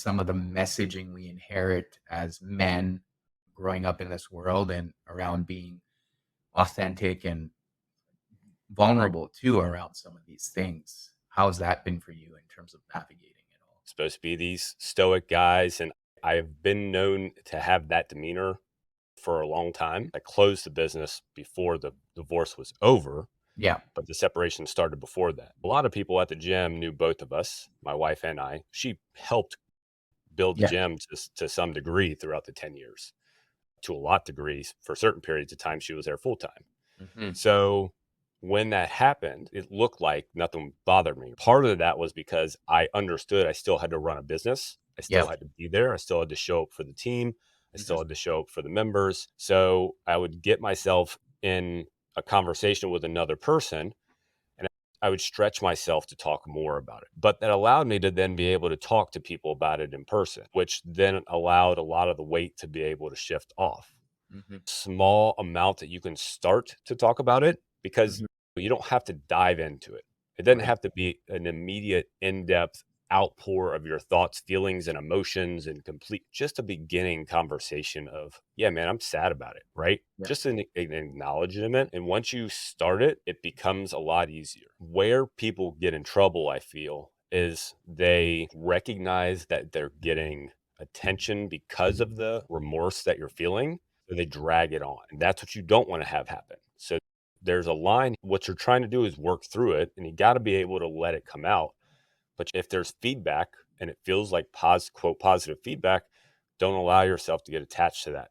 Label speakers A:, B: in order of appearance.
A: some of the messaging we inherit as men growing up in this world and around being authentic and vulnerable too around some of these things. How's that been for you in terms of navigating it all?
B: Supposed to be these stoic guys, and I've been known to have that demeanor for a long time. I closed the business before the divorce was over,
A: Yeah.
B: but the separation started before that. A lot of people at the gym knew both of us, my wife and I. She helped build the
A: Yeah.
B: gym to some degree throughout the 10 years, to a lot degrees. For certain periods of time, she was there full time.
A: Hmm.
B: So when that happened, it looked like nothing bothered me. Part of that was because I understood I still had to run a business. I still
A: Yep.
B: had to be there. I still had to show up for the team. I
A: Hmm.
B: still had to show up for the members. So I would get myself in a conversation with another person and I would stretch myself to talk more about it. But that allowed me to then be able to talk to people about it in person, which then allowed a lot of the weight to be able to shift off.
A: Hmm.
B: Small amount that you can start to talk about it because
A: Hmm.
B: you don't have to dive into it. It doesn't
A: Right.
B: have to be an immediate in-depth outpour of your thoughts, feelings, and emotions and complete just a beginning conversation of, yeah, man, I'm sad about it, right?
A: Yeah.
B: Just an acknowledgement. And once you start it, it becomes a lot easier. Where people get in trouble, I feel, is they recognize that they're getting attention because of the remorse that you're feeling, so they drag it on. And that's what you don't want to have happen. So there's a line. What you're trying to do is work through it, and you got to be able to let it come out. But if there's feedback and it feels like quote positive feedback, don't allow yourself to get attached to that.